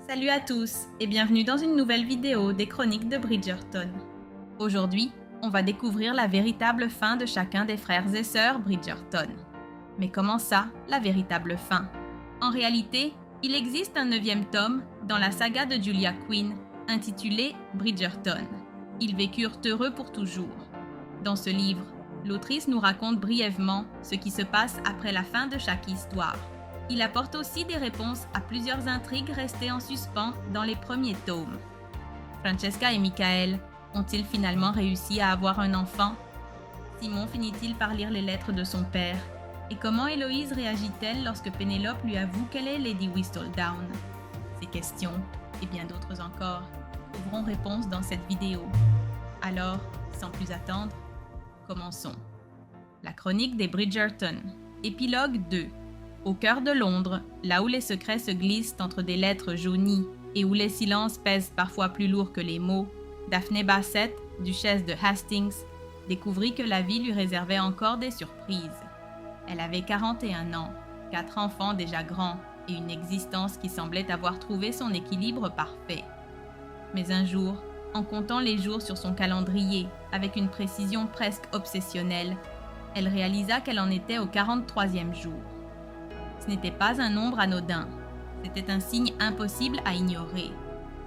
Salut à tous et bienvenue dans une nouvelle vidéo des chroniques de Bridgerton. Aujourd'hui, on va découvrir la véritable fin de chacun des frères et sœurs Bridgerton. Mais comment ça, la véritable fin? En réalité, il existe un 9e tome dans la saga de Julia Quinn intitulé Bridgerton. Ils vécurent heureux pour toujours. Dans ce livre, l'autrice nous raconte brièvement ce qui se passe après la fin de chaque histoire. Il apporte aussi des réponses à plusieurs intrigues restées en suspens dans les premiers tomes. Francesca et Michael ont-ils finalement réussi à avoir un enfant? Simon finit-il par lire les lettres de son père? Et comment Héloïse réagit-elle lorsque Pénélope lui avoue qu'elle est Lady Whistledown? Ces questions, et bien d'autres encore, trouveront réponse dans cette vidéo. Alors, sans plus attendre, commençons. La chronique des Bridgerton, épilogue 2. Au cœur de Londres, là où les secrets se glissent entre des lettres jaunies et où les silences pèsent parfois plus lourd que les mots, Daphné Bassett, duchesse de Hastings, découvrit que la vie lui réservait encore des surprises. Elle avait 41 ans, 4 enfants déjà grands et une existence qui semblait avoir trouvé son équilibre parfait. Mais un jour, en comptant les jours sur son calendrier avec une précision presque obsessionnelle, elle réalisa qu'elle en était au 43e jour. Ce n'était pas un nombre anodin, c'était un signe impossible à ignorer.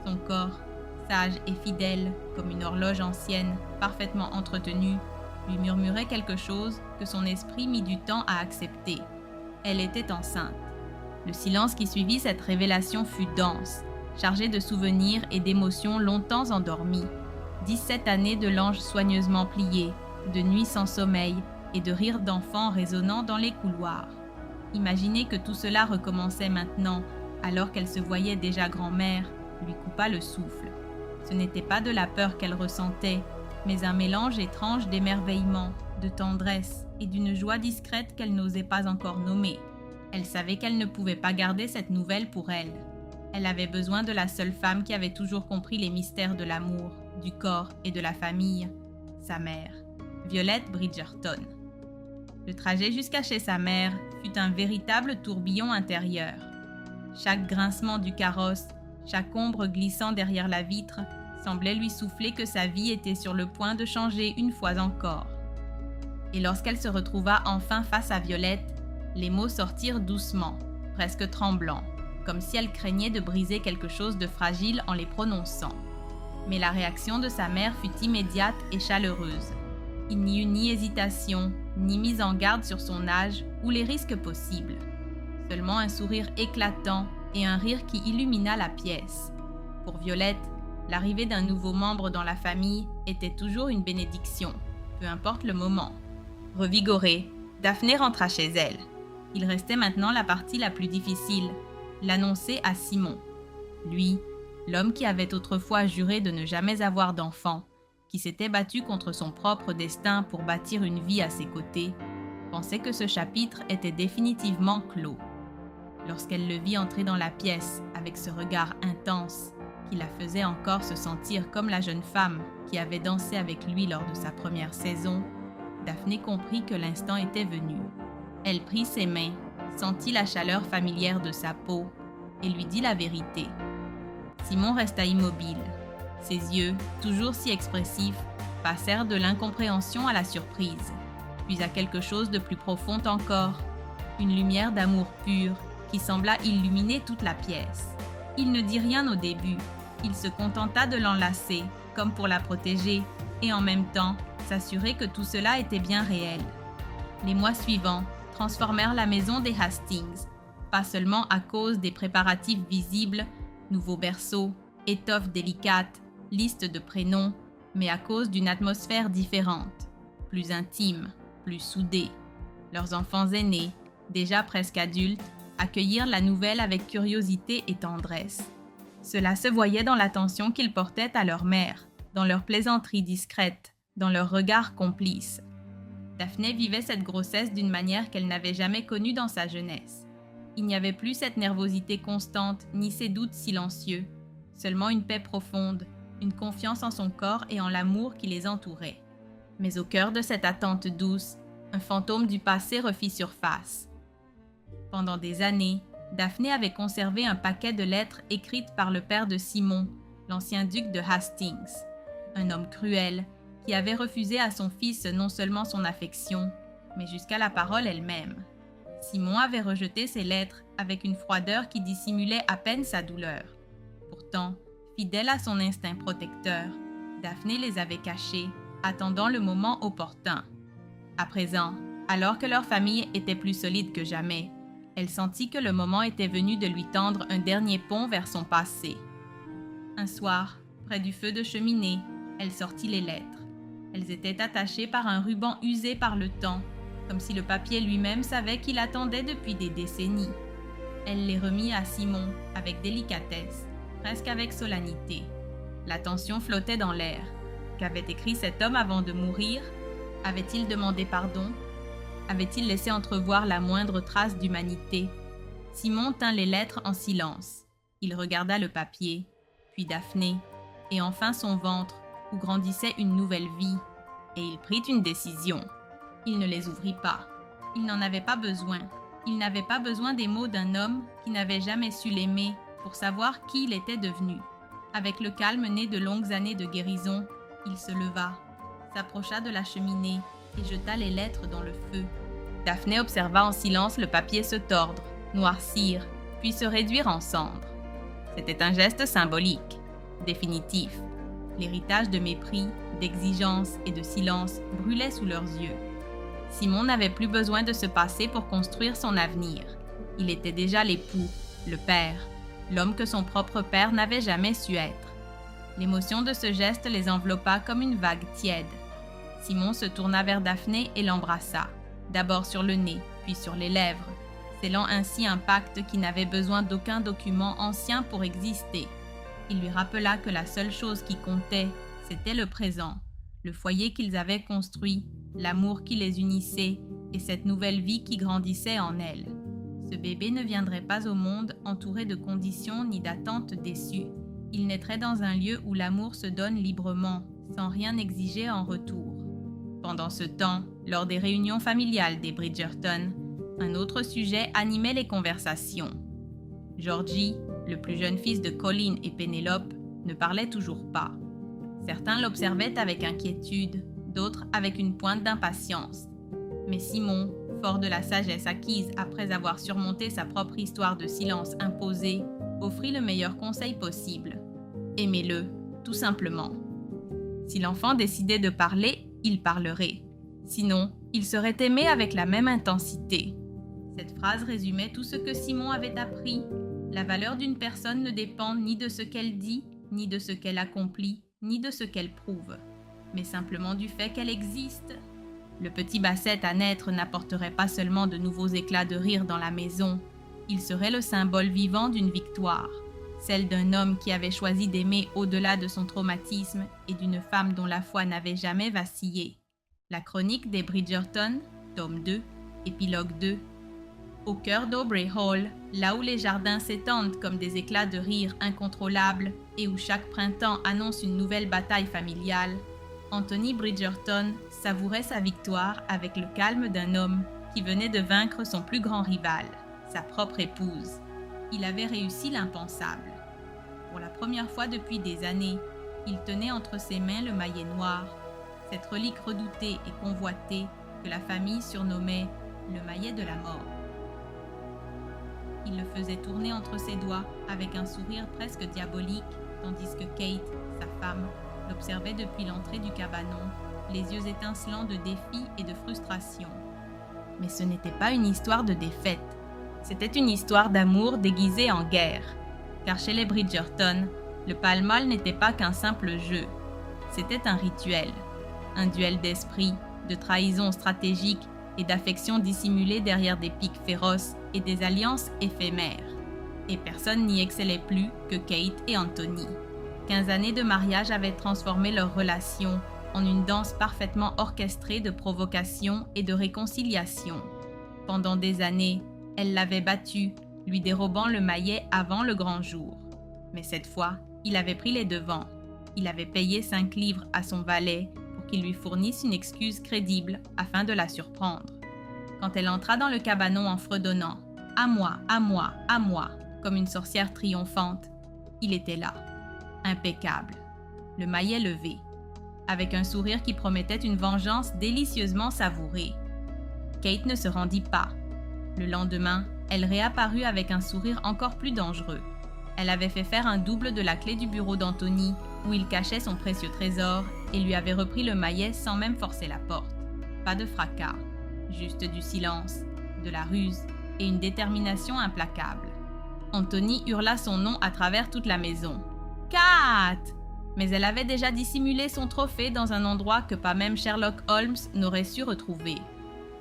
Son corps, sage et fidèle comme une horloge ancienne, parfaitement entretenue, lui murmurait quelque chose que son esprit mit du temps à accepter. Elle était enceinte. Le silence qui suivit cette révélation fut dense, chargé de souvenirs et d'émotions longtemps endormies. 17 années de langes soigneusement pliées, de nuits sans sommeil et de rires d'enfants résonnant dans les couloirs. Imaginer que tout cela recommençait maintenant, alors qu'elle se voyait déjà grand-mère, lui coupa le souffle. Ce n'était pas de la peur qu'elle ressentait, mais un mélange étrange d'émerveillement, de tendresse et d'une joie discrète qu'elle n'osait pas encore nommer. Elle savait qu'elle ne pouvait pas garder cette nouvelle pour elle. Elle avait besoin de la seule femme qui avait toujours compris les mystères de l'amour, du corps et de la famille, sa mère, Violette Bridgerton. Le trajet jusqu'à chez sa mère fut un véritable tourbillon intérieur. Chaque grincement du carrosse, chaque ombre glissant derrière la vitre, semblait lui souffler que sa vie était sur le point de changer une fois encore. Et lorsqu'elle se retrouva enfin face à Violette, les mots sortirent doucement, presque tremblants, comme si elle craignait de briser quelque chose de fragile en les prononçant. Mais la réaction de sa mère fut immédiate et chaleureuse. Il n'y eut ni hésitation, ni mise en garde sur son âge ou les risques possibles. Seulement un sourire éclatant et un rire qui illumina la pièce. Pour Violette, l'arrivée d'un nouveau membre dans la famille était toujours une bénédiction, peu importe le moment. Revigorée, Daphné rentra chez elle. Il restait maintenant la partie la plus difficile, l'annoncer à Simon. Lui, l'homme qui avait autrefois juré de ne jamais avoir d'enfant, qui s'était battu contre son propre destin pour bâtir une vie à ses côtés, pensait que ce chapitre était définitivement clos. Lorsqu'elle le vit entrer dans la pièce avec ce regard intense qui la faisait encore se sentir comme la jeune femme qui avait dansé avec lui lors de sa première saison, Daphné comprit que l'instant était venu. Elle prit ses mains, sentit la chaleur familière de sa peau et lui dit la vérité. Simon resta immobile. Ses yeux, toujours si expressifs, passèrent de l'incompréhension à la surprise, puis à quelque chose de plus profond encore, une lumière d'amour pur qui sembla illuminer toute la pièce. Il ne dit rien au début, il se contenta de l'enlacer, comme pour la protéger, et en même temps s'assurer que tout cela était bien réel. Les mois suivants transformèrent la maison des Hastings, pas seulement à cause des préparatifs visibles, nouveaux berceaux, étoffes délicates, liste de prénoms, mais à cause d'une atmosphère différente, plus intime, plus soudée. Leurs enfants aînés, déjà presque adultes, accueillirent la nouvelle avec curiosité et tendresse. Cela se voyait dans l'attention qu'ils portaient à leur mère, dans leurs plaisanteries discrètes, dans leurs regards complices. Daphné vivait cette grossesse d'une manière qu'elle n'avait jamais connue dans sa jeunesse. Il n'y avait plus cette nervosité constante ni ces doutes silencieux, seulement une paix profonde, une confiance en son corps et en l'amour qui les entourait. Mais au cœur de cette attente douce, un fantôme du passé refit surface. Pendant des années, Daphné avait conservé un paquet de lettres écrites par le père de Simon, l'ancien duc de Hastings, un homme cruel qui avait refusé à son fils non seulement son affection, mais jusqu'à la parole elle-même. Simon avait rejeté ces lettres avec une froideur qui dissimulait à peine sa douleur. Pourtant, fidèle à son instinct protecteur, Daphné les avait cachées, attendant le moment opportun. À présent, alors que leur famille était plus solide que jamais, elle sentit que le moment était venu de lui tendre un dernier pont vers son passé. Un soir, près du feu de cheminée, elle sortit les lettres. Elles étaient attachées par un ruban usé par le temps, comme si le papier lui-même savait qu'il attendait depuis des décennies. Elle les remit à Simon avec délicatesse, presque avec solennité. La tension flottait dans l'air. Qu'avait écrit cet homme avant de mourir? Avait-il demandé pardon? Avait-il laissé entrevoir la moindre trace d'humanité? Simon tint les lettres en silence. Il regarda le papier, puis Daphné, et enfin son ventre, où grandissait une nouvelle vie, et il prit une décision. Il ne les ouvrit pas. Il n'en avait pas besoin. Il n'avait pas besoin des mots d'un homme qui n'avait jamais su l'aimer pour savoir qui il était devenu. Avec le calme né de longues années de guérison, il se leva, s'approcha de la cheminée et jeta les lettres dans le feu. Daphné observa en silence le papier se tordre, noircir, puis se réduire en cendres. C'était un geste symbolique, définitif. L'héritage de mépris, d'exigence et de silence brûlait sous leurs yeux. Simon n'avait plus besoin de se passer pour construire son avenir. Il était déjà l'époux, le père, l'homme que son propre père n'avait jamais su être. L'émotion de ce geste les enveloppa comme une vague tiède. Simon se tourna vers Daphné et l'embrassa, d'abord sur le nez, puis sur les lèvres, scellant ainsi un pacte qui n'avait besoin d'aucun document ancien pour exister. Il lui rappela que la seule chose qui comptait, c'était le présent, le foyer qu'ils avaient construit, l'amour qui les unissait et cette nouvelle vie qui grandissait en elle. Ce bébé ne viendrait pas au monde entouré de conditions ni d'attentes déçues. Il naîtrait dans un lieu où l'amour se donne librement, sans rien exiger en retour. Pendant ce temps, lors des réunions familiales des Bridgerton, un autre sujet animait les conversations. Georgie, le plus jeune fils de Colin et Pénélope, ne parlait toujours pas. Certains l'observaient avec inquiétude, d'autres avec une pointe d'impatience. Mais Simon, fort de la sagesse acquise après avoir surmonté sa propre histoire de silence imposé, offrit le meilleur conseil possible. Aimez-le, tout simplement. Si l'enfant décidait de parler, il parlerait. Sinon, il serait aimé avec la même intensité. Cette phrase résumait tout ce que Simon avait appris. La valeur d'une personne ne dépend ni de ce qu'elle dit, ni de ce qu'elle accomplit, ni de ce qu'elle prouve, mais simplement du fait qu'elle existe. Le petit Basset à naître n'apporterait pas seulement de nouveaux éclats de rire dans la maison, il serait le symbole vivant d'une victoire, celle d'un homme qui avait choisi d'aimer au-delà de son traumatisme et d'une femme dont la foi n'avait jamais vacillé. La chronique des Bridgerton, tome 2, épilogue 2. Au cœur d'Aubrey Hall, là où les jardins s'étendent comme des éclats de rire incontrôlables et où chaque printemps annonce une nouvelle bataille familiale, Anthony Bridgerton savourait sa victoire avec le calme d'un homme qui venait de vaincre son plus grand rival, sa propre épouse. Il avait réussi l'impensable. Pour la première fois depuis des années, il tenait entre ses mains le maillet noir, cette relique redoutée et convoitée que la famille surnommait le maillet de la mort. Il le faisait tourner entre ses doigts avec un sourire presque diabolique, tandis que Kate, sa femme, l'observait depuis l'entrée du cabanon, les yeux étincelants de défi et de frustration. Mais ce n'était pas une histoire de défaite. C'était une histoire d'amour déguisée en guerre. Car chez les Bridgerton, le Pall Mall n'était pas qu'un simple jeu. C'était un rituel. Un duel d'esprit, de trahison stratégique et d'affection dissimulée derrière des piques féroces et des alliances éphémères. Et personne n'y excellait plus que Kate et Anthony. 15 années de mariage avaient transformé leur relation en une danse parfaitement orchestrée de provocation et de réconciliation. Pendant des années, elle l'avait battu, lui dérobant le maillet avant le grand jour. Mais cette fois, il avait pris les devants. Il avait payé 5 livres à son valet pour qu'il lui fournisse une excuse crédible afin de la surprendre. Quand elle entra dans le cabanon en fredonnant, à moi, à moi, à moi, comme une sorcière triomphante. Il était là, impeccable, le maillet levé, avec un sourire qui promettait une vengeance délicieusement savourée. Kate ne se rendit pas. Le lendemain, elle réapparut avec un sourire encore plus dangereux. Elle avait fait faire un double de la clé du bureau d'Anthony, où il cachait son précieux trésor, et lui avait repris le maillet sans même forcer la porte. Pas de fracas, juste du silence, de la ruse et une détermination implacable. Anthony hurla son nom à travers toute la maison. « Kat !» Mais elle avait déjà dissimulé son trophée dans un endroit que pas même Sherlock Holmes n'aurait su retrouver.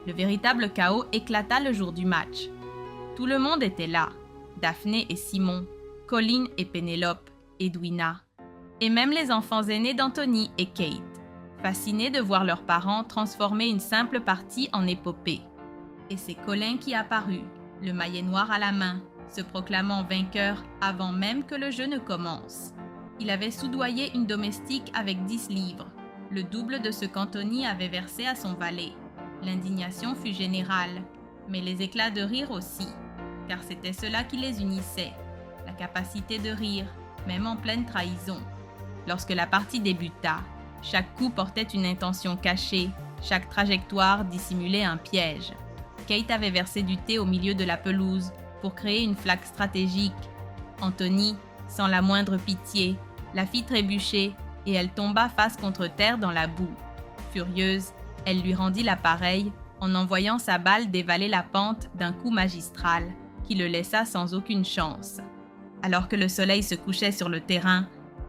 Le véritable chaos éclata le jour du match. Tout le monde était là, Daphné et Simon, Colin et Pénélope, Edwina, et même les enfants aînés d'Anthony et Kate, fascinés de voir leurs parents transformer une simple partie en épopée. Et c'est Colin qui apparut, le maillet noir à la main, se proclamant vainqueur avant même que le jeu ne commence. Il avait soudoyé une domestique avec 10 livres, le double de ce qu'Anthony avait versé à son valet. L'indignation fut générale, mais les éclats de rire aussi, car c'était cela qui les unissait, la capacité de rire, même en pleine trahison. Lorsque la partie débuta, chaque coup portait une intention cachée, chaque trajectoire dissimulait un piège. Kate avait versé du thé au milieu de la pelouse pour créer une flaque stratégique. Anthony, sans la moindre pitié, la fit trébucher et elle tomba face contre terre dans la boue. Furieuse, elle lui rendit l'appareil en envoyant sa balle dévaler la pente d'un coup magistral qui le laissa sans aucune chance. Alors que le soleil se couchait sur le terrain,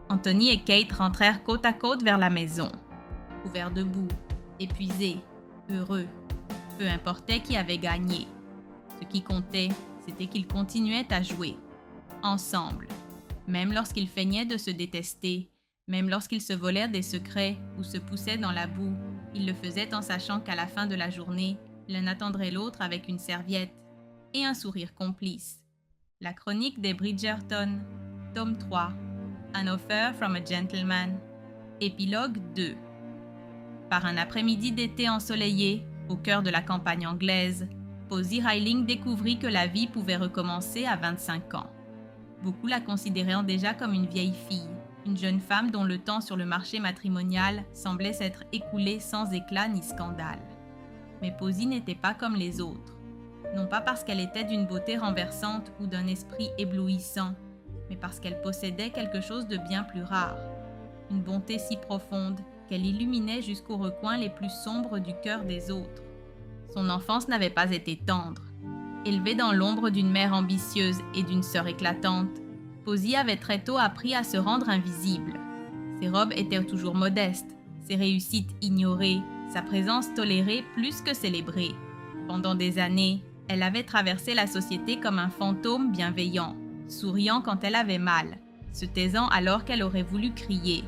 Anthony et Kate rentrèrent côte à côte vers la maison. Couverts de boue, épuisés, heureux, peu importait qui avait gagné. Ce qui comptait, c'était qu'ils continuaient à jouer, ensemble, même lorsqu'ils feignaient de se détester, même lorsqu'ils se volèrent des secrets ou se poussaient dans la boue. Ils le faisaient en sachant qu'à la fin de la journée, l'un attendrait l'autre avec une serviette et un sourire complice. La chronique des Bridgerton, tome 3, An Offer from a Gentleman, épilogue 2. Par un après-midi d'été ensoleillé, au cœur de la campagne anglaise, Posy Rilling découvrit que la vie pouvait recommencer à 25 ans. Beaucoup la considéraient déjà comme une vieille fille, une jeune femme dont le temps sur le marché matrimonial semblait s'être écoulé sans éclat ni scandale. Mais Posy n'était pas comme les autres. Non pas parce qu'elle était d'une beauté renversante ou d'un esprit éblouissant, mais parce qu'elle possédait quelque chose de bien plus rare, une bonté si profonde qu'elle illuminait jusqu'aux recoins les plus sombres du cœur des autres. Son enfance n'avait pas été tendre. Élevée dans l'ombre d'une mère ambitieuse et d'une sœur éclatante, Posy avait très tôt appris à se rendre invisible. Ses robes étaient toujours modestes, ses réussites ignorées, sa présence tolérée plus que célébrée. Pendant des années, elle avait traversé la société comme un fantôme bienveillant, souriant quand elle avait mal, se taisant alors qu'elle aurait voulu crier.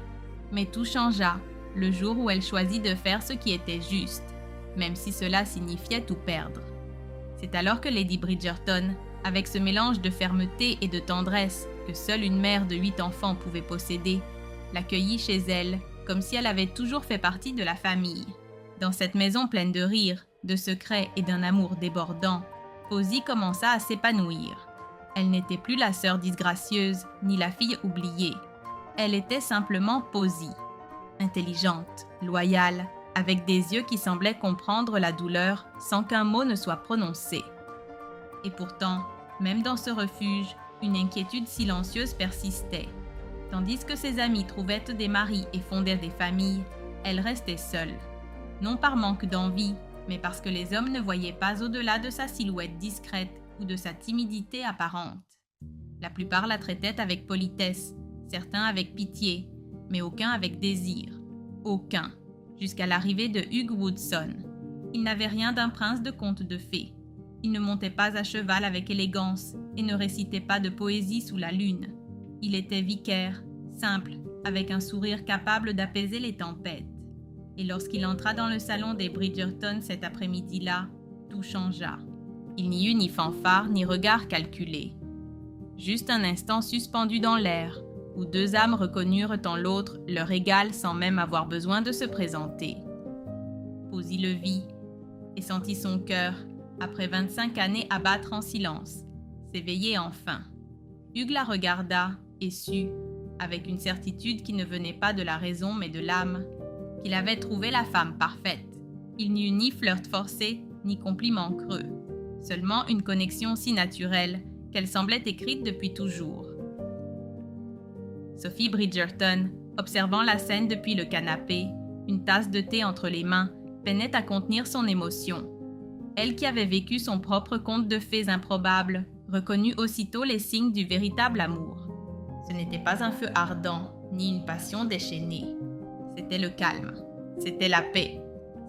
Mais tout changea le jour où elle choisit de faire ce qui était juste, même si cela signifiait tout perdre. C'est alors que Lady Bridgerton, avec ce mélange de fermeté et de tendresse que seule une mère de 8 enfants pouvait posséder, l'accueillit chez elle comme si elle avait toujours fait partie de la famille. Dans cette maison pleine de rires, de secrets et d'un amour débordant, Posy commença à s'épanouir. Elle n'était plus la sœur disgracieuse ni la fille oubliée. Elle était simplement Posy, intelligente, loyale, avec des yeux qui semblaient comprendre la douleur sans qu'un mot ne soit prononcé. Et pourtant, même dans ce refuge, une inquiétude silencieuse persistait. Tandis que ses amis trouvaient des maris et fondaient des familles, elle restait seule. Non par manque d'envie, mais parce que les hommes ne voyaient pas au-delà de sa silhouette discrète ou de sa timidité apparente. La plupart la traitaient avec politesse, certains avec pitié, mais aucun avec désir. Aucun, jusqu'à l'arrivée de Hugh Woodson. Il n'avait rien d'un prince de conte de fées. Il ne montait pas à cheval avec élégance et ne récitait pas de poésie sous la lune. Il était vicaire, simple, avec un sourire capable d'apaiser les tempêtes. Et lorsqu'il entra dans le salon des Bridgerton cet après-midi-là, tout changea. Il n'y eut ni fanfare ni regard calculé. Juste un instant suspendu dans l'air, où deux âmes reconnurent en l'autre leur égal sans même avoir besoin de se présenter. Posy le vit et sentit son cœur, après 25 années à battre en silence, s'éveillait enfin. Hugues la regarda et sut, avec une certitude qui ne venait pas de la raison mais de l'âme, qu'il avait trouvé la femme parfaite. Il n'y eut ni flirt forcé, ni compliment creux, seulement une connexion si naturelle qu'elle semblait écrite depuis toujours. Sophie Bridgerton, observant la scène depuis le canapé, une tasse de thé entre les mains, peinait à contenir son émotion. Elle qui avait vécu son propre conte de fées improbables, reconnut aussitôt les signes du véritable amour. Ce n'était pas un feu ardent, ni une passion déchaînée. C'était le calme, c'était la paix,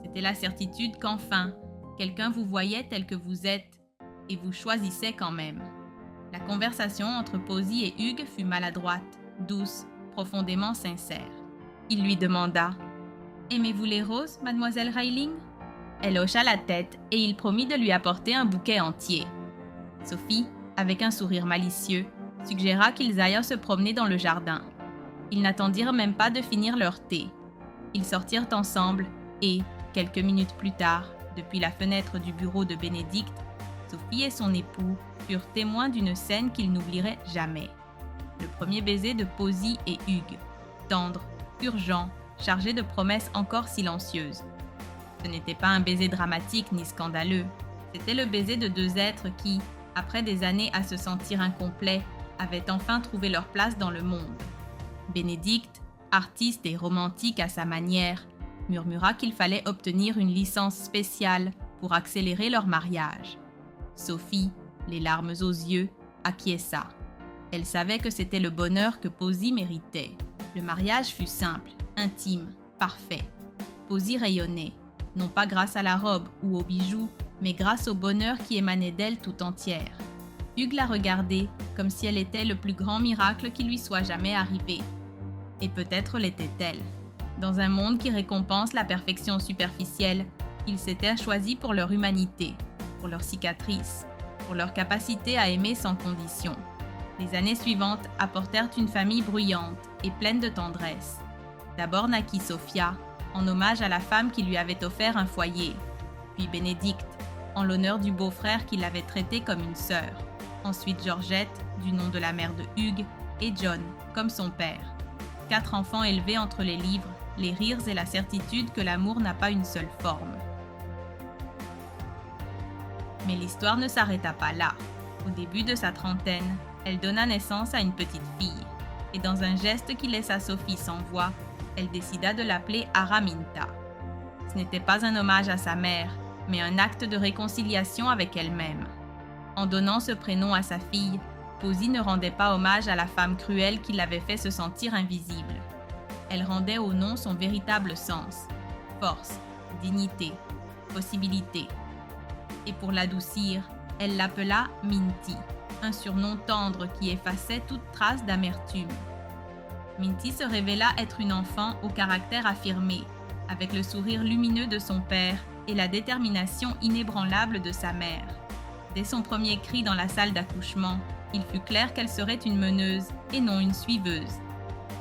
c'était la certitude qu'enfin, quelqu'un vous voyait tel que vous êtes et vous choisissait quand même. La conversation entre Posy et Hugues fut maladroite, douce, profondément sincère. Il lui demanda « Aimez-vous les roses, mademoiselle Reiling ?» Elle hocha la tête et il promit de lui apporter un bouquet entier. Sophie, avec un sourire malicieux, suggéra qu'ils aillent se promener dans le jardin. Ils n'attendirent même pas de finir leur thé. Ils sortirent ensemble et, quelques minutes plus tard, depuis la fenêtre du bureau de Bénédicte, Sophie et son époux furent témoins d'une scène qu'ils n'oublieraient jamais. Le premier baiser de Posy et Hugues, tendre, urgent, chargé de promesses encore silencieuses. Ce n'était pas un baiser dramatique ni scandaleux, c'était le baiser de deux êtres qui, après des années à se sentir incomplets, avaient enfin trouvé leur place dans le monde. Bénédicte, artiste et romantique à sa manière, murmura qu'il fallait obtenir une licence spéciale pour accélérer leur mariage. Sophie, les larmes aux yeux, acquiesça. Elle savait que c'était le bonheur que Posy méritait. Le mariage fut simple, intime, parfait. Posy rayonnait, non pas grâce à la robe ou aux bijoux, mais grâce au bonheur qui émanait d'elle tout entière. Hugues la regardait comme si elle était le plus grand miracle qui lui soit jamais arrivé. Et peut-être l'était-elle. Dans un monde qui récompense la perfection superficielle, ils s'étaient choisis pour leur humanité, pour leurs cicatrices, pour leur capacité à aimer sans condition. Les années suivantes apportèrent une famille bruyante et pleine de tendresse. D'abord naquit Sophia, en hommage à la femme qui lui avait offert un foyer, puis Bénédicte, en l'honneur du beau-frère qui l'avait traitée comme une sœur. Ensuite Georgette, du nom de la mère de Hugues, et John, comme son père. 4 enfants élevés entre les livres, les rires et la certitude que l'amour n'a pas une seule forme. Mais l'histoire ne s'arrêta pas là. Au début de sa trentaine, elle donna naissance à une petite fille, et dans un geste qui laissa Sophie sans voix, elle décida de l'appeler Araminta. Ce n'était pas un hommage à sa mère, mais un acte de réconciliation avec elle-même. En donnant ce prénom à sa fille, Posy ne rendait pas hommage à la femme cruelle qui l'avait fait se sentir invisible. Elle rendait au nom son véritable sens, force, dignité, possibilité. Et pour l'adoucir, elle l'appela Minty, un surnom tendre qui effaçait toute trace d'amertume. Minty se révéla être une enfant au caractère affirmé, avec le sourire lumineux de son père et la détermination inébranlable de sa mère. Dès son premier cri dans la salle d'accouchement, il fut clair qu'elle serait une meneuse et non une suiveuse.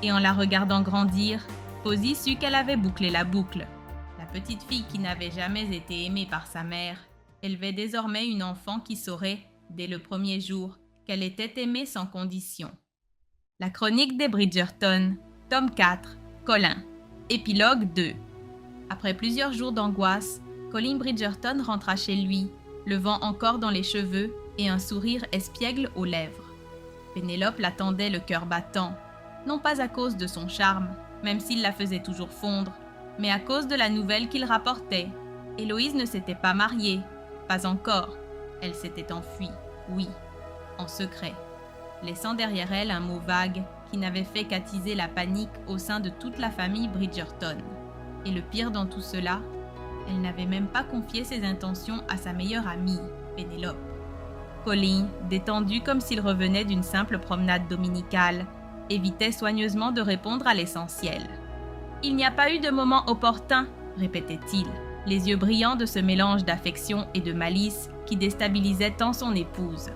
Et en la regardant grandir, Posy sut qu'elle avait bouclé la boucle. La petite fille qui n'avait jamais été aimée par sa mère élevait désormais une enfant qui saurait, dès le premier jour, qu'elle était aimée sans condition. La chronique des Bridgerton, tome 4, Colin, épilogue 2. Après plusieurs jours d'angoisse, Colin Bridgerton rentra chez lui, le vent encore dans les cheveux et un sourire espiègle aux lèvres. Pénélope l'attendait le cœur battant, non pas à cause de son charme, même s'il la faisait toujours fondre, mais à cause de la nouvelle qu'il rapportait. Héloïse ne s'était pas mariée, pas encore. Elle s'était enfuie, oui, en secret, laissant derrière elle un mot vague qui n'avait fait qu'attiser la panique au sein de toute la famille Bridgerton. Et le pire dans tout cela, elle n'avait même pas confié ses intentions à sa meilleure amie, Pénélope. Colin, détendu comme s'il revenait d'une simple promenade dominicale, évitait soigneusement de répondre à l'essentiel. « Il n'y a pas eu de moment opportun », répétait-il, les yeux brillants de ce mélange d'affection et de malice qui déstabilisait tant son épouse.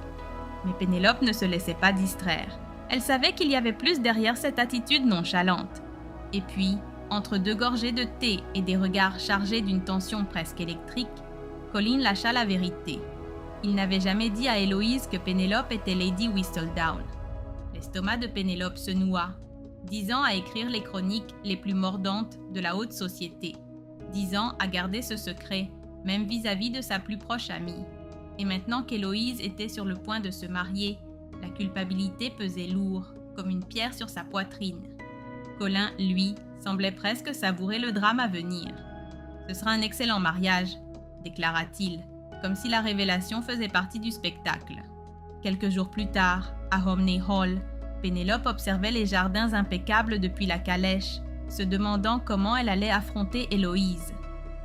Mais Pénélope ne se laissait pas distraire. Elle savait qu'il y avait plus derrière cette attitude nonchalante. Et puis, entre 2 gorgées de thé et des regards chargés d'une tension presque électrique, Colin lâcha la vérité. Il n'avait jamais dit à Héloïse que Pénélope était Lady Whistledown. L'estomac de Pénélope se noua, 10 ans à écrire les chroniques les plus mordantes de la haute société, 10 ans à garder ce secret, même vis-à-vis de sa plus proche amie. Et maintenant qu'Héloïse était sur le point de se marier, la culpabilité pesait lourd, comme une pierre sur sa poitrine. Colin, lui, semblait presque savourer le drame à venir. « Ce sera un excellent mariage », déclara-t-il, comme si la révélation faisait partie du spectacle. Quelques jours plus tard, à Homney Hall, Pénélope observait les jardins impeccables depuis la calèche, se demandant comment elle allait affronter Héloïse.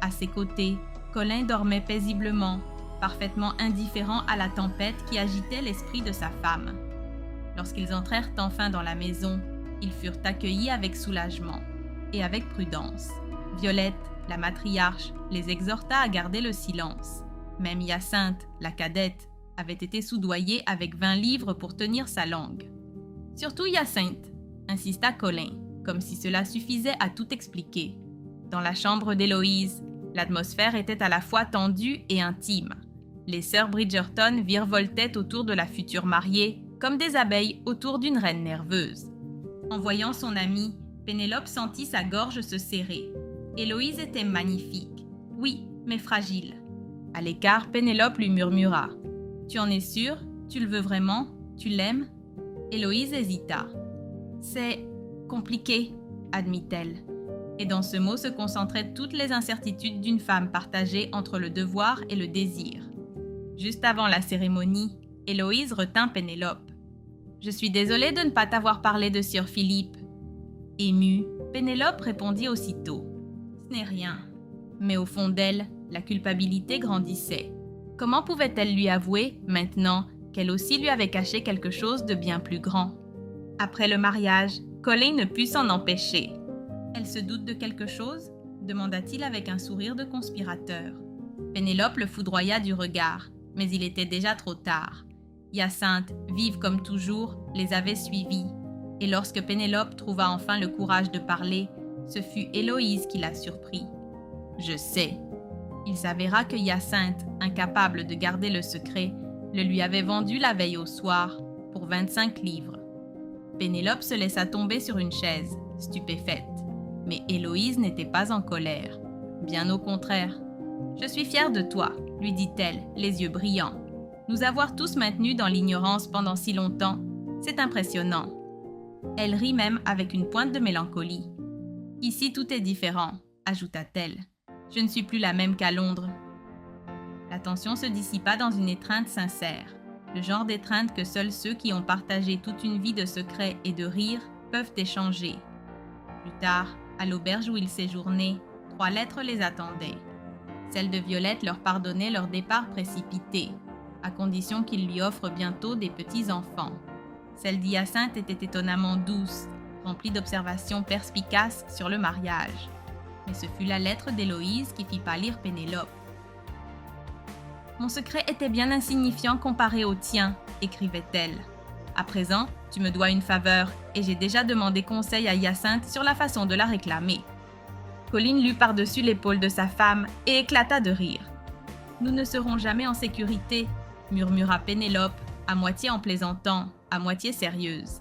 À ses côtés, Colin dormait paisiblement, parfaitement indifférent à la tempête qui agitait l'esprit de sa femme. Lorsqu'ils entrèrent enfin dans la maison, ils furent accueillis avec soulagement et avec prudence. Violette, la matriarche, les exhorta à garder le silence. Même Hyacinthe, la cadette, avait été soudoyée avec 20 livres pour tenir sa langue. « Surtout Hyacinthe », insista Colin, comme si cela suffisait à tout expliquer. Dans la chambre d'Héloïse, l'atmosphère était à la fois tendue et intime. Les sœurs Bridgerton virevoltaient autour de la future mariée, comme des abeilles autour d'une reine nerveuse. En voyant son amie, Pénélope sentit sa gorge se serrer. Héloïse était magnifique, oui, mais fragile. À l'écart, Pénélope lui murmura « Tu en es sûre? Tu le veux vraiment? Tu l'aimes » Héloïse hésita. « C'est compliqué, » admit-elle. Et dans ce mot se concentraient toutes les incertitudes d'une femme partagée entre le devoir et le désir. Juste avant la cérémonie, Héloïse retint Pénélope. « Je suis désolée de ne pas t'avoir parlé de Sir Philippe. » Émue, Pénélope répondit aussitôt. « Ce n'est rien. » Mais au fond d'elle, la culpabilité grandissait. Comment pouvait-elle lui avouer, maintenant, qu'elle aussi lui avait caché quelque chose de bien plus grand? Après le mariage, Colin ne put s'en empêcher. « Elle se doute de quelque chose ?» demanda-t-il avec un sourire de conspirateur. Pénélope le foudroya du regard, mais il était déjà trop tard. Hyacinthe, vive comme toujours, les avait suivis. Et lorsque Pénélope trouva enfin le courage de parler, ce fut Héloïse qui la surprit. « Je sais. » Il s'avéra que Hyacinthe, incapable de garder le secret, le lui avait vendu la veille au soir, pour 25 livres. Pénélope se laissa tomber sur une chaise, stupéfaite. Mais Héloïse n'était pas en colère. Bien au contraire. « Je suis fière de toi, » lui dit-elle, les yeux brillants. « Nous avoir tous maintenus dans l'ignorance pendant si longtemps, c'est impressionnant. » Elle rit même avec une pointe de mélancolie. « Ici, tout est différent, » ajouta-t-elle. « Je ne suis plus la même qu'à Londres. » La tension se dissipa dans une étreinte sincère, le genre d'étreinte que seuls ceux qui ont partagé toute une vie de secrets et de rires peuvent échanger. Plus tard, à l'auberge où ils séjournaient, 3 lettres les attendaient. Celle de Violette leur pardonnait leur départ précipité, à condition qu'il lui offre bientôt des petits-enfants. Celle d'Hyacinthe était étonnamment douce, remplie d'observations perspicaces sur le mariage. Mais ce fut la lettre d'Héloïse qui fit pâlir Pénélope. « Mon secret était bien insignifiant comparé au tien, » écrivait-elle. « À présent, tu me dois une faveur et j'ai déjà demandé conseil à Hyacinthe sur la façon de la réclamer. » Colin lut par-dessus l'épaule de sa femme et éclata de rire. « Nous ne serons jamais en sécurité, » murmura Pénélope, à moitié en plaisantant, à moitié sérieuse.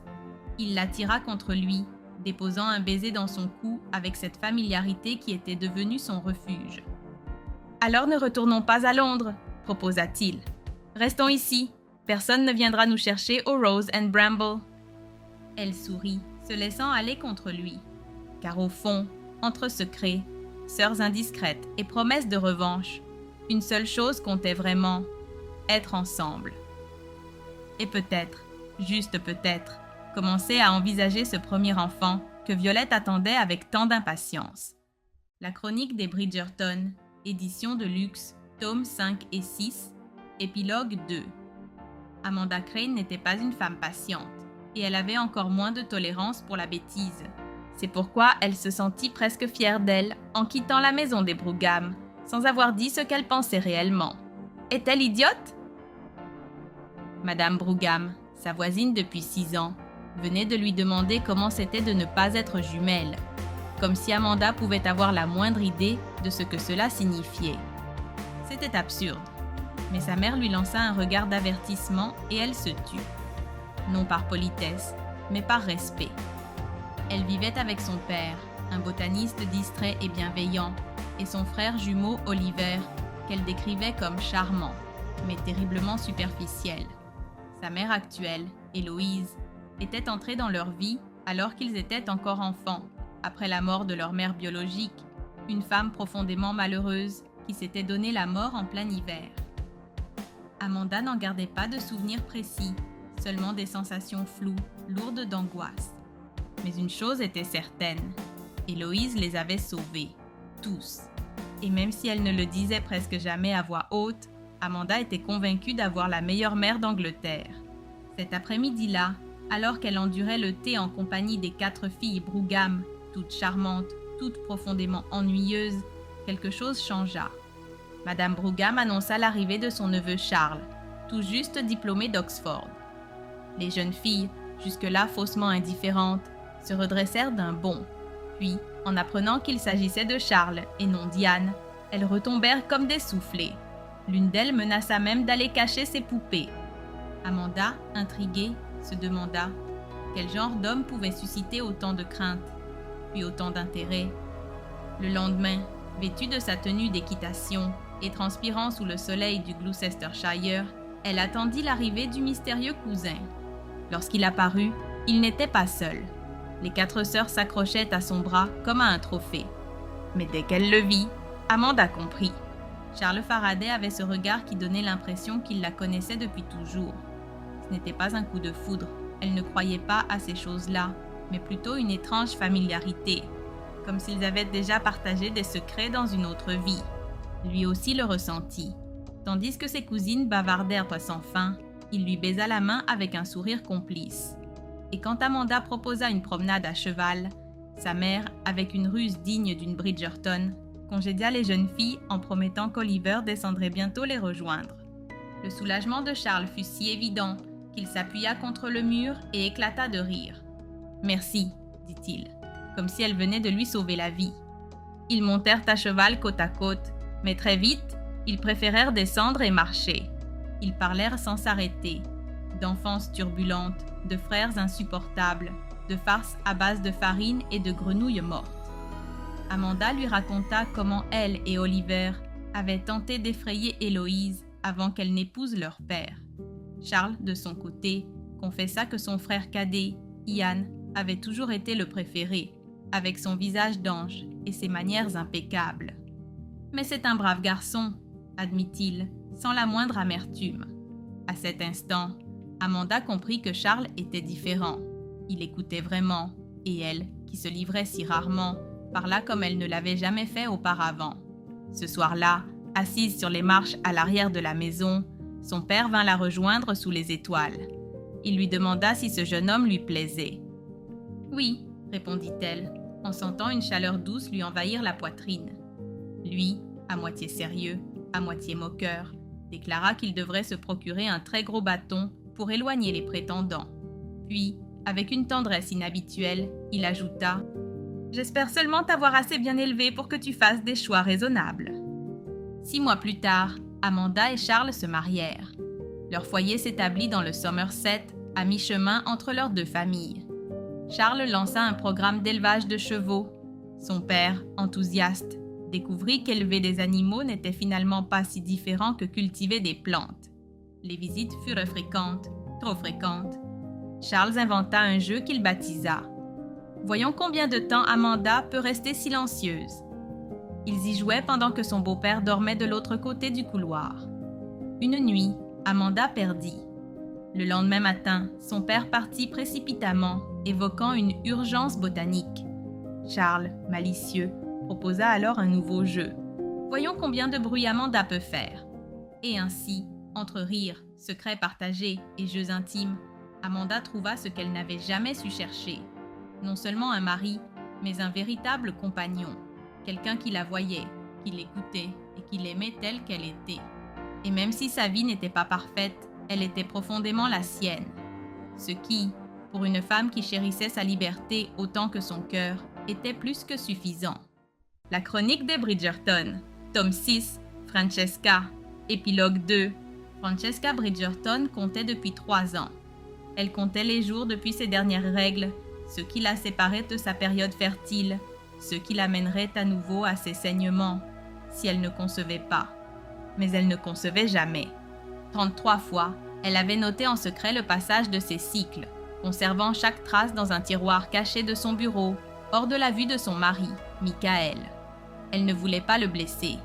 Il l'attira contre lui, déposant un baiser dans son cou avec cette familiarité qui était devenue son refuge. « Alors ne retournons pas à Londres, » proposa-t-il. « Restons ici. Personne ne viendra nous chercher au Rose and Bramble. » Elle sourit, se laissant aller contre lui. Car au fond, entre secrets, sœurs indiscrètes et promesses de revanche, une seule chose comptait vraiment, être ensemble. Et peut-être, juste peut-être, commencer à envisager ce premier enfant que Violette attendait avec tant d'impatience. La chronique des Bridgerton, édition de luxe, tomes 5 et 6, épilogue 2. Amanda Crane n'était pas une femme patiente, et elle avait encore moins de tolérance pour la bêtise. C'est pourquoi elle se sentit presque fière d'elle en quittant la maison des Brougham, sans avoir dit ce qu'elle pensait réellement. Est-elle idiote? Madame Brougham, sa voisine depuis 6 ans, venait de lui demander comment c'était de ne pas être jumelle, comme si Amanda pouvait avoir la moindre idée de ce que cela signifiait. C'était absurde. Mais sa mère lui lança un regard d'avertissement et elle se tut. Non par politesse, mais par respect. Elle vivait avec son père, un botaniste distrait et bienveillant, et son frère jumeau Oliver, qu'elle décrivait comme charmant, mais terriblement superficiel. Sa mère actuelle, Héloïse, était entrée dans leur vie alors qu'ils étaient encore enfants, après la mort de leur mère biologique, une femme profondément malheureuse qui s'était donné la mort en plein hiver. Amanda n'en gardait pas de souvenirs précis, seulement des sensations floues, lourdes d'angoisse. Mais une chose était certaine, Héloïse les avait sauvés, tous. Et même si elle ne le disait presque jamais à voix haute, Amanda était convaincue d'avoir la meilleure mère d'Angleterre. Cet après-midi-là, alors qu'elle endurait le thé en compagnie des 4 filles Brougham, toutes charmantes, toutes profondément ennuyeuses, quelque chose changea. Madame Brougham annonça l'arrivée de son neveu Charles, tout juste diplômé d'Oxford. Les jeunes filles, jusque-là faussement indifférentes, se redressèrent d'un bond. Puis, en apprenant qu'il s'agissait de Charles et non Diane, elles retombèrent comme des soufflées. L'une d'elles menaça même d'aller cacher ses poupées. Amanda, intriguée, se demanda quel genre d'homme pouvait susciter autant de crainte, puis autant d'intérêt. Le lendemain, vêtue de sa tenue d'équitation et transpirant sous le soleil du Gloucestershire, elle attendit l'arrivée du mystérieux cousin. Lorsqu'il apparut, il n'était pas seul. Les 4 sœurs s'accrochaient à son bras comme à un trophée. Mais dès qu'elle le vit, Amanda comprit. Charles Faraday avait ce regard qui donnait l'impression qu'il la connaissait depuis toujours. Ce n'était pas un coup de foudre, elle ne croyait pas à ces choses-là, mais plutôt une étrange familiarité, comme s'ils avaient déjà partagé des secrets dans une autre vie. Lui aussi le ressentit. Tandis que ses cousines bavardèrent sans fin, il lui baisa la main avec un sourire complice. Et quand Amanda proposa une promenade à cheval, sa mère, avec une ruse digne d'une Bridgerton, congédia les jeunes filles en promettant qu'Oliver descendrait bientôt les rejoindre. Le soulagement de Charles fut si évident qu'il s'appuya contre le mur et éclata de rire. « Merci, dit-il, comme si elle venait de lui sauver la vie. » Ils montèrent à cheval côte à côte, mais très vite, ils préférèrent descendre et marcher. Ils parlèrent sans s'arrêter, d'enfances turbulentes, de frères insupportables, de farces à base de farine et de grenouilles mortes. Amanda lui raconta comment elle et Oliver avaient tenté d'effrayer Héloïse avant qu'elle n'épouse leur père. Charles, de son côté, confessa que son frère cadet, Ian, avait toujours été le préféré, avec son visage d'ange et ses manières impeccables. « Mais c'est un brave garçon, » admit-il, sans la moindre amertume. À cet instant, Amanda comprit que Charles était différent. Il écoutait vraiment, et elle, qui se livrait si rarement, parla comme elle ne l'avait jamais fait auparavant. Ce soir-là, assise sur les marches à l'arrière de la maison, son père vint la rejoindre sous les étoiles. Il lui demanda si ce jeune homme lui plaisait. « Oui, » répondit-elle, en sentant une chaleur douce lui envahir la poitrine. Lui, à moitié sérieux, à moitié moqueur, déclara qu'il devrait se procurer un très gros bâton pour éloigner les prétendants. Puis, avec une tendresse inhabituelle, il ajouta « J'espère seulement t'avoir assez bien élevé pour que tu fasses des choix raisonnables. » 6 mois plus tard, Amanda et Charles se marièrent. Leur foyer s'établit dans le Somerset, à mi-chemin entre leurs 2 familles. Charles lança un programme d'élevage de chevaux. Son père, enthousiaste, découvrit qu'élever des animaux n'était finalement pas si différent que cultiver des plantes. Les visites furent fréquentes, trop fréquentes. Charles inventa un jeu qu'il baptisa. Voyons combien de temps Amanda peut rester silencieuse. Ils y jouaient pendant que son beau-père dormait de l'autre côté du couloir. Une nuit, Amanda perdit. Le lendemain matin, son père partit précipitamment, évoquant une urgence botanique. Charles, malicieux, proposa alors un nouveau jeu. Voyons combien de bruit Amanda peut faire. Et ainsi, entre rires, secrets partagés et jeux intimes, Amanda trouva ce qu'elle n'avait jamais su chercher. Non seulement un mari, mais un véritable compagnon. Quelqu'un qui la voyait, qui l'écoutait et qui l'aimait telle qu'elle était. Et même si sa vie n'était pas parfaite, elle était profondément la sienne. Ce qui, pour une femme qui chérissait sa liberté autant que son cœur, était plus que suffisant. La chronique des Bridgerton, tome 6, Francesca, épilogue 2. Francesca Bridgerton comptait depuis 3 ans. Elle comptait les jours depuis ses dernières règles, ce qui la séparait de sa période fertile, ce qui l'amènerait à nouveau à ses saignements, si elle ne concevait pas. Mais elle ne concevait jamais. 33 fois, elle avait noté en secret le passage de ses cycles, conservant chaque trace dans un tiroir caché de son bureau, hors de la vue de son mari, Michael. Elle ne voulait pas le blesser.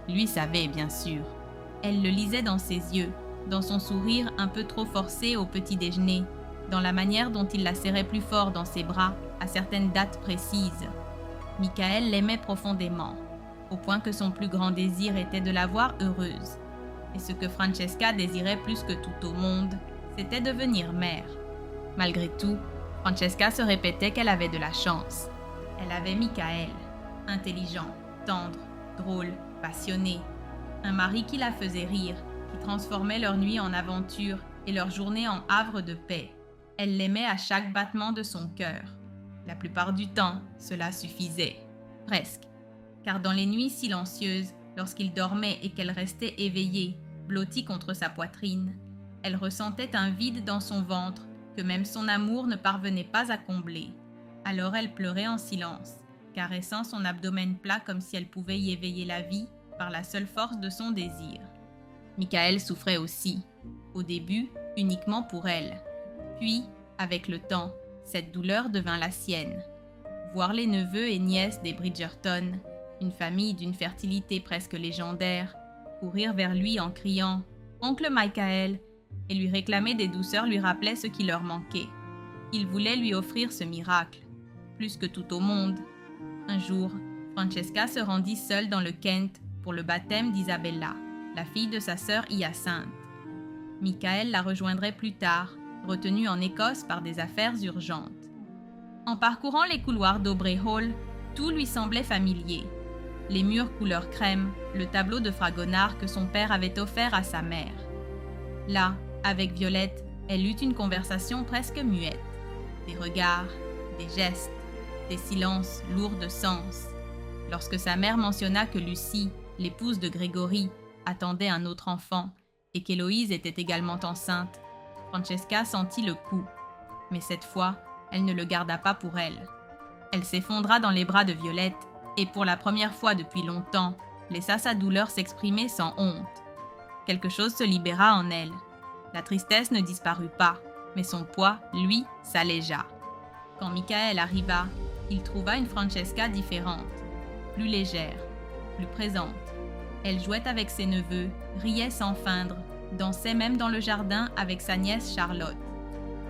Lui savait, bien sûr. Elle le lisait dans ses yeux, dans son sourire un peu trop forcé au petit déjeuner, dans la manière dont il la serrait plus fort dans ses bras à certaines dates précises. Michael l'aimait profondément, au point que son plus grand désir était de la voir heureuse. Et ce que Francesca désirait plus que tout au monde, c'était devenir mère. Malgré tout, Francesca se répétait qu'elle avait de la chance. Elle avait Michael, intelligent, tendre, drôle, passionné. Un mari qui la faisait rire, qui transformait leur nuit en aventure et leur journée en havre de paix. Elle l'aimait à chaque battement de son cœur. La plupart du temps, cela suffisait. Presque. Car dans les nuits silencieuses, lorsqu'il dormait et qu'elle restait éveillée, blottie contre sa poitrine, elle ressentait un vide dans son ventre que même son amour ne parvenait pas à combler. Alors elle pleurait en silence, caressant son abdomen plat comme si elle pouvait y éveiller la vie par la seule force de son désir. Michael souffrait aussi, au début uniquement pour elle. Puis, avec le temps, cette douleur devint la sienne. Voir les neveux et nièces des Bridgerton, une famille d'une fertilité presque légendaire, courir vers lui en criant « Oncle Michael !» et lui réclamer des douceurs lui rappelait ce qui leur manquait. Il voulait lui offrir ce miracle, plus que tout au monde. Un jour, Francesca se rendit seule dans le Kent pour le baptême d'Isabella, la fille de sa sœur Hyacinthe. Michael la rejoindrait plus tard, retenu en Écosse par des affaires urgentes. En parcourant les couloirs d'Aubrey Hall, tout lui semblait familier. Les murs couleur crème, le tableau de Fragonard que son père avait offert à sa mère. Là, avec Violette, elle eut une conversation presque muette. Des regards, des gestes, des silences lourds de sens. Lorsque sa mère mentionna que Lucie, l'épouse de Grégory, attendait un autre enfant et qu'Héloïse était également enceinte, Francesca sentit le coup. Mais cette fois, elle ne le garda pas pour elle. Elle s'effondra dans les bras de Violette et pour la première fois depuis longtemps, laissa sa douleur s'exprimer sans honte. Quelque chose se libéra en elle. La tristesse ne disparut pas, mais son poids, lui, s'allégea. Quand Michael arriva, il trouva une Francesca différente, plus légère, plus présente. Elle jouait avec ses neveux, riait sans feindre, dansait même dans le jardin avec sa nièce Charlotte.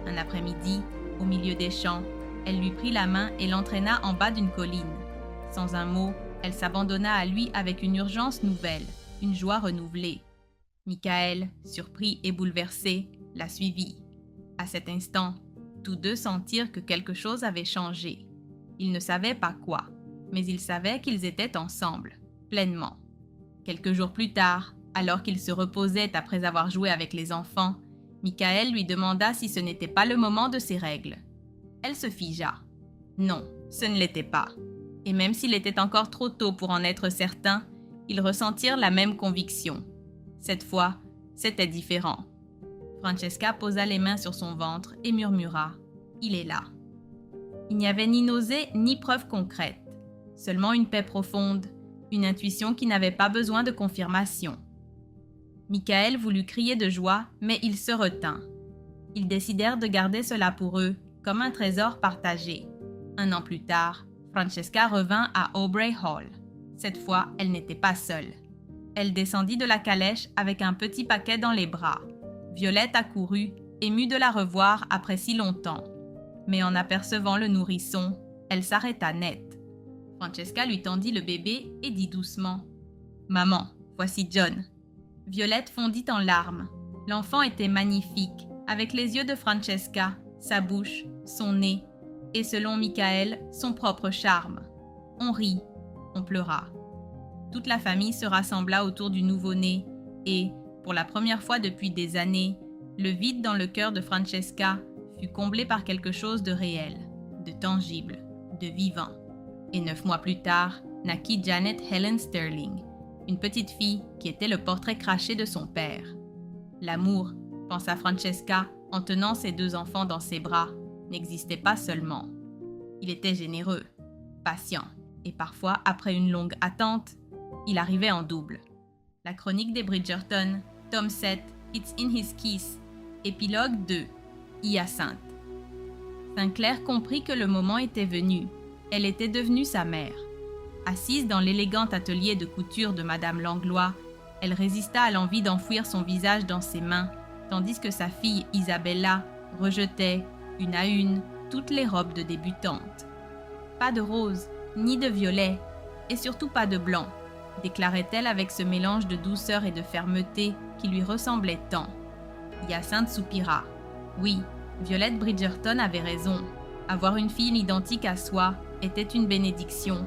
Un après-midi, au milieu des champs, elle lui prit la main et l'entraîna en bas d'une colline. Sans un mot, elle s'abandonna à lui avec une urgence nouvelle, une joie renouvelée. Michael, surpris et bouleversé, la suivit. À cet instant, tous deux sentirent que quelque chose avait changé. Ils ne savaient pas quoi, mais ils savaient qu'ils étaient ensemble, pleinement. Quelques jours plus tard, alors qu'ils se reposaient après avoir joué avec les enfants, Michael lui demanda si ce n'était pas le moment de ses règles. Elle se figea. Non, ce ne l'était pas. Et même s'il était encore trop tôt pour en être certain, ils ressentirent la même conviction. Cette fois, c'était différent. Francesca posa les mains sur son ventre et murmura « Il est là ». Il n'y avait ni nausée ni preuve concrète, seulement une paix profonde, une intuition qui n'avait pas besoin de confirmation. Michael voulut crier de joie, mais il se retint. Ils décidèrent de garder cela pour eux, comme un trésor partagé. 1 an plus tard, Francesca revint à Aubrey Hall. Cette fois, elle n'était pas seule. Elle descendit de la calèche avec un petit paquet dans les bras. Violette accourut, émue de la revoir après si longtemps. Mais en apercevant le nourrisson, elle s'arrêta net. Francesca lui tendit le bébé et dit doucement « Maman, voici John ». Violette fondit en larmes. L'enfant était magnifique, avec les yeux de Francesca, sa bouche, son nez, et selon Michael, son propre charme. On rit, on pleura. Toute la famille se rassembla autour du nouveau-né et, pour la première fois depuis des années, le vide dans le cœur de Francesca fut comblé par quelque chose de réel, de tangible, de vivant. Et 9 mois plus tard, naquit Janet Helen Sterling, une petite fille qui était le portrait craché de son père. L'amour, pensa Francesca en tenant ses 2 enfants dans ses bras, n'existait pas seulement. Il était généreux, patient, et parfois, après une longue attente, il arrivait en double. La chronique des Bridgerton, tome 7, It's in His Kiss, épilogue 2, Hyacinthe. Sinclair comprit que le moment était venu. Elle était devenue sa mère. Assise dans l'élégant atelier de couture de Madame Langlois, elle résista à l'envie d'enfouir son visage dans ses mains, tandis que sa fille Isabella rejetait, une à une, toutes les robes de débutante. Pas de rose, ni de violet, et surtout pas de blanc, déclarait-elle avec ce mélange de douceur et de fermeté qui lui ressemblait tant. Hyacinthe soupira. Oui, Violette Bridgerton avait raison. Avoir une fille identique à soi était une bénédiction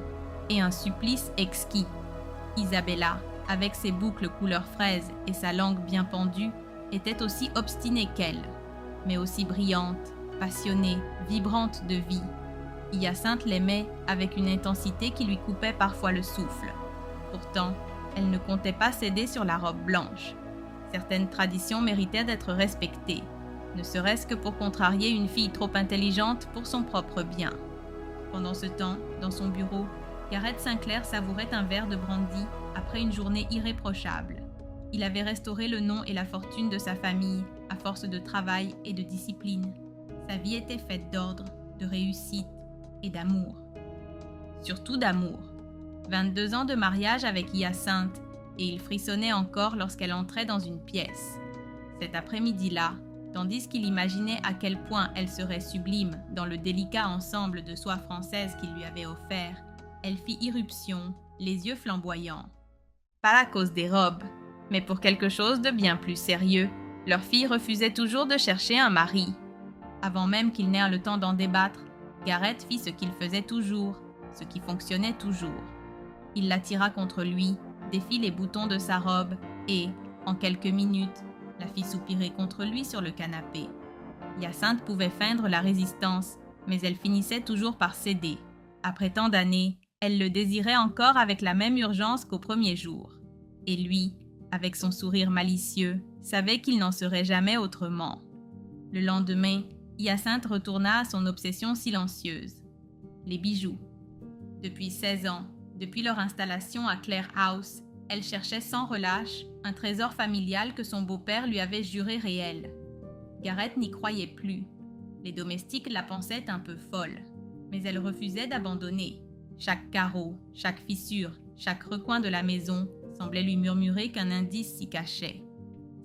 et un supplice exquis. Isabella, avec ses boucles couleur fraise et sa langue bien pendue, était aussi obstinée qu'elle, mais aussi brillante, passionnée, vibrante de vie. Hyacinthe l'aimait avec une intensité qui lui coupait parfois le souffle. Pourtant, elle ne comptait pas céder sur la robe blanche. Certaines traditions méritaient d'être respectées, ne serait-ce que pour contrarier une fille trop intelligente pour son propre bien. Pendant ce temps, dans son bureau, Gareth Sinclair savourait un verre de brandy après une journée irréprochable. Il avait restauré le nom et la fortune de sa famille à force de travail et de discipline. Sa vie était faite d'ordre, de réussite et d'amour. Surtout d'amour. 22 ans de mariage avec Hyacinthe, et il frissonnait encore lorsqu'elle entrait dans une pièce. Cet après-midi-là, tandis qu'il imaginait à quel point elle serait sublime dans le délicat ensemble de soie française qu'il lui avait offert, elle fit irruption, les yeux flamboyants. Pas à cause des robes, mais pour quelque chose de bien plus sérieux. Leur fille refusait toujours de chercher un mari. Avant même qu'ils n'aient le temps d'en débattre, Gareth fit ce qu'il faisait toujours, ce qui fonctionnait toujours. Il l'attira contre lui, défit les boutons de sa robe et, en quelques minutes, la fit soupirer contre lui sur le canapé. Hyacinthe pouvait feindre la résistance, mais elle finissait toujours par céder. Après tant d'années, elle le désirait encore avec la même urgence qu'au premier jour. Et lui, avec son sourire malicieux, savait qu'il n'en serait jamais autrement. Le lendemain, Hyacinthe retourna à son obsession silencieuse. Les bijoux. Depuis 16 ans, depuis leur installation à Clare House, elle cherchait sans relâche un trésor familial que son beau-père lui avait juré réel. Gareth n'y croyait plus. Les domestiques la pensaient un peu folle, mais elle refusait d'abandonner. Chaque carreau, chaque fissure, chaque recoin de la maison semblait lui murmurer qu'un indice s'y cachait.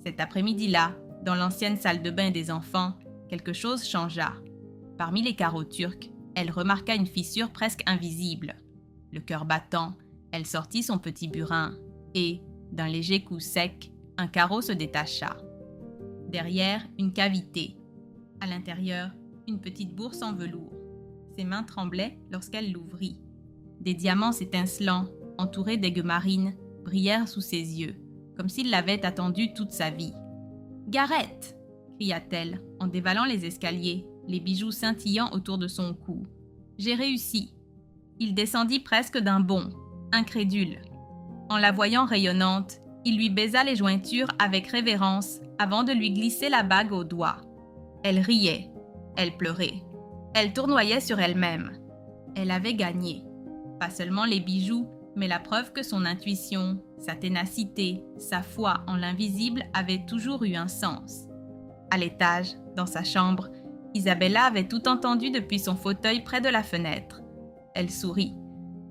Cet après-midi-là, dans l'ancienne salle de bain des enfants, quelque chose changea. Parmi les carreaux turcs, elle remarqua une fissure presque invisible. Le cœur battant, elle sortit son petit burin et, d'un léger coup sec, un carreau se détacha. Derrière, une cavité. À l'intérieur, une petite bourse en velours. Ses mains tremblaient lorsqu'elle l'ouvrit. Des diamants étincelants, entourés d'aigues marines, brillèrent sous ses yeux, comme s'il l'avait attendu toute sa vie. « Gareth !» cria-t-elle en dévalant les escaliers, les bijoux scintillant autour de son cou. « J'ai réussi !» Il descendit presque d'un bond, incrédule. En la voyant rayonnante, il lui baisa les jointures avec révérence avant de lui glisser la bague au doigt. Elle riait, elle pleurait, elle tournoyait sur elle-même. Elle avait gagné. Pas seulement les bijoux, mais la preuve que son intuition, sa ténacité, sa foi en l'invisible avaient toujours eu un sens. À l'étage, dans sa chambre, Isabella avait tout entendu depuis son fauteuil près de la fenêtre. Elle sourit,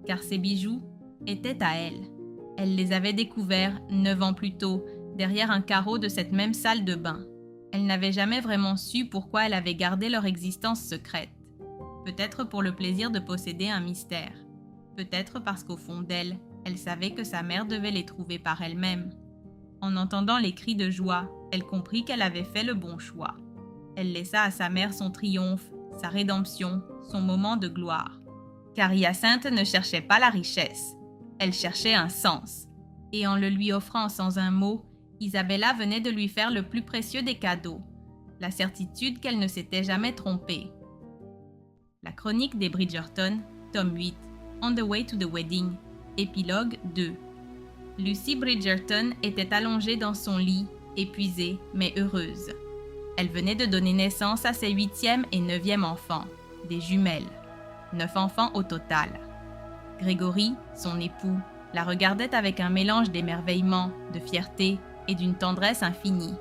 car ces bijoux étaient à elle. Elle les avait découverts 9 ans plus tôt, derrière un carreau de cette même salle de bain. Elle n'avait jamais vraiment su pourquoi elle avait gardé leur existence secrète. Peut-être pour le plaisir de posséder un mystère. Peut-être parce qu'au fond d'elle, elle savait que sa mère devait les trouver par elle-même. En entendant les cris de joie, elle comprit qu'elle avait fait le bon choix. Elle laissa à sa mère son triomphe, sa rédemption, son moment de gloire. Car Hyacinthe ne cherchait pas la richesse. Elle cherchait un sens. Et en le lui offrant sans un mot, Isabella venait de lui faire le plus précieux des cadeaux, la certitude qu'elle ne s'était jamais trompée. La chronique des Bridgerton, tome 8, On the Way to the Wedding, épilogue 2. Lucy Bridgerton était allongée dans son lit, épuisée mais heureuse. Elle venait de donner naissance à ses 8e et 9e enfants, des jumelles. 9 enfants au total. Grégory, son époux, la regardait avec un mélange d'émerveillement, de fierté et d'une tendresse infinie.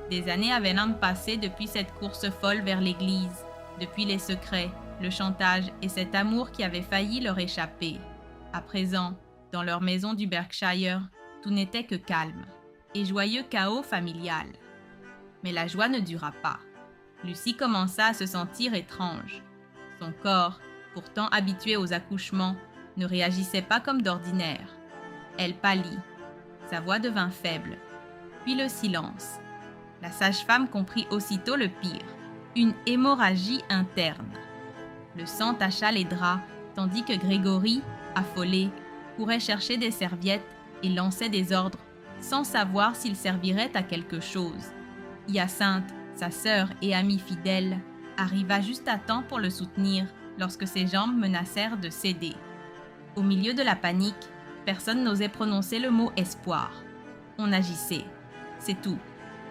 Des années avaient donc passé depuis cette course folle vers l'église, depuis les secrets, le chantage et cet amour qui avait failli leur échapper. À présent, dans leur maison du Berkshire, tout n'était que calme et joyeux chaos familial. Mais la joie ne dura pas. Lucy commença à se sentir étrange. Son corps, pourtant habitué aux accouchements, ne réagissait pas comme d'ordinaire. Elle pâlit. Sa voix devint faible. Puis le silence. La sage-femme comprit aussitôt le pire, une hémorragie interne. Le sang tacha les draps, tandis que Grégory, affolé, courait chercher des serviettes et lançait des ordres, sans savoir s'ils serviraient à quelque chose. Hyacinthe, sa sœur et amie fidèle, arriva juste à temps pour le soutenir lorsque ses jambes menacèrent de céder. Au milieu de la panique, personne n'osait prononcer le mot espoir. On agissait. C'est tout.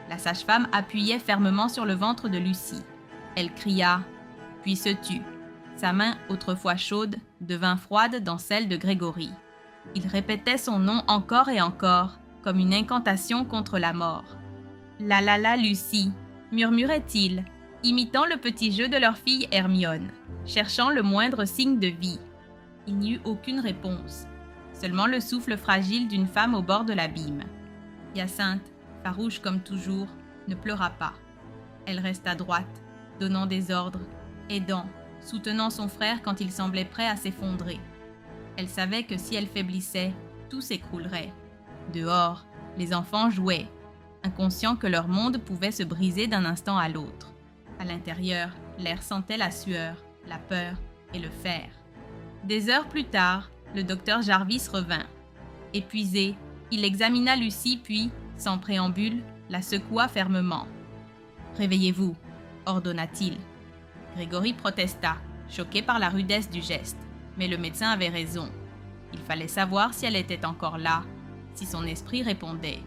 La sage-femme appuyait fermement sur le ventre de Lucy. Elle cria, puis se tut. Sa main, autrefois chaude, devint froide dans celle de Grégory. Il répétait son nom encore et encore, comme une incantation contre la mort. « La Lucie » murmurait-il, imitant le petit jeu de leur fille Hermione, cherchant le moindre signe de vie. Il n'y eut aucune réponse, seulement le souffle fragile d'une femme au bord de l'abîme. Hyacinthe, farouche comme toujours, ne pleura pas. Elle resta droite, donnant des ordres, aidant, soutenant son frère quand il semblait prêt à s'effondrer. Elle savait que si elle faiblissait, tout s'écroulerait. Dehors, les enfants jouaient, inconscients que leur monde pouvait se briser d'un instant à l'autre. À l'intérieur, l'air sentait la sueur, la peur et le fer. Des heures plus tard, le docteur Jarvis revint. Épuisé, il examina Lucy puis, sans préambule, la secoua fermement. « Réveillez-vous » ordonna-t-il. Grégory protesta, choqué par la rudesse du geste, mais le médecin avait raison. Il fallait savoir si elle était encore là, si son esprit répondait.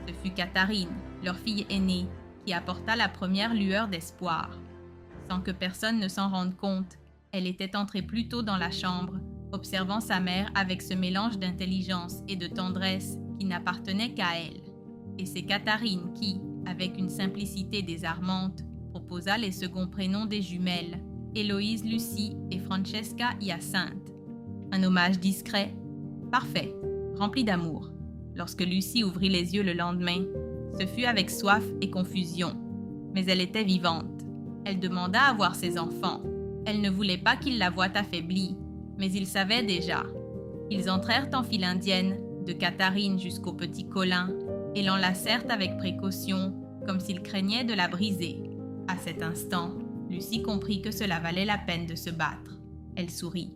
Ce fut Catherine, leur fille aînée, qui apporta la première lueur d'espoir. Sans que personne ne s'en rende compte, elle était entrée plus tôt dans la chambre, observant sa mère avec ce mélange d'intelligence et de tendresse qui n'appartenait qu'à elle. Et c'est Catherine qui, avec une simplicité désarmante, proposa les seconds prénoms des jumelles, Héloïse Lucie et Francesca Hyacinthe. Un hommage discret, parfait, rempli d'amour. Lorsque Lucie ouvrit les yeux le lendemain, ce fut avec soif et confusion. Mais elle était vivante. Elle demanda à voir ses enfants. Elle ne voulait pas qu'ils la voient affaiblie, mais ils savaient déjà. Ils entrèrent en file indienne, de Catherine jusqu'au petit Colin, et l'enlacèrent avec précaution, comme s'ils craignaient de la briser. À cet instant, Lucie comprit que cela valait la peine de se battre. Elle sourit,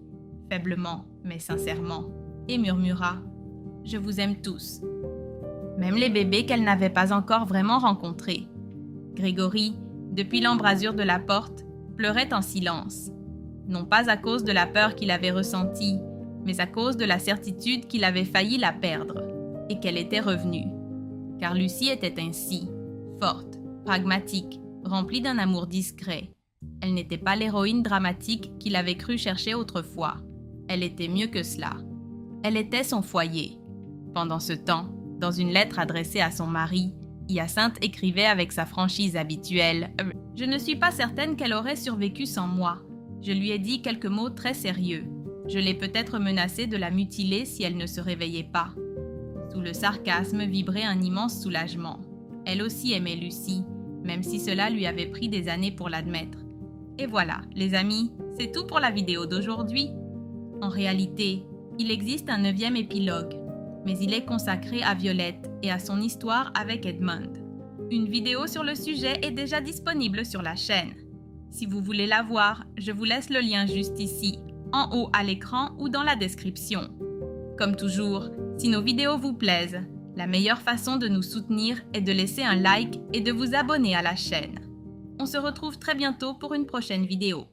faiblement mais sincèrement, et murmura « Je vous aime tous ». Même les bébés qu'elle n'avait pas encore vraiment rencontrés. Grégory, depuis l'embrasure de la porte, pleurait en silence. Non pas à cause de la peur qu'il avait ressentie, mais à cause de la certitude qu'il avait failli la perdre, et qu'elle était revenue. Car Lucie était ainsi, forte, pragmatique, remplie d'un amour discret. Elle n'était pas l'héroïne dramatique qu'il avait cru chercher autrefois. Elle était mieux que cela. Elle était son foyer. Pendant ce temps, dans une lettre adressée à son mari, Hyacinthe écrivait avec sa franchise habituelle « Je ne suis pas certaine qu'elle aurait survécu sans moi. Je lui ai dit quelques mots très sérieux. Je l'ai peut-être menacée de la mutiler si elle ne se réveillait pas. » Sous le sarcasme vibrait un immense soulagement. Elle aussi aimait Lucie, même si cela lui avait pris des années pour l'admettre. Et voilà, les amis, c'est tout pour la vidéo d'aujourd'hui. En réalité, il existe un 9e épilogue, mais il est consacré à Violette et à son histoire avec Edmund. Une vidéo sur le sujet est déjà disponible sur la chaîne. Si vous voulez la voir, je vous laisse le lien juste ici, en haut à l'écran ou dans la description. Comme toujours, si nos vidéos vous plaisent, la meilleure façon de nous soutenir est de laisser un like et de vous abonner à la chaîne. On se retrouve très bientôt pour une prochaine vidéo.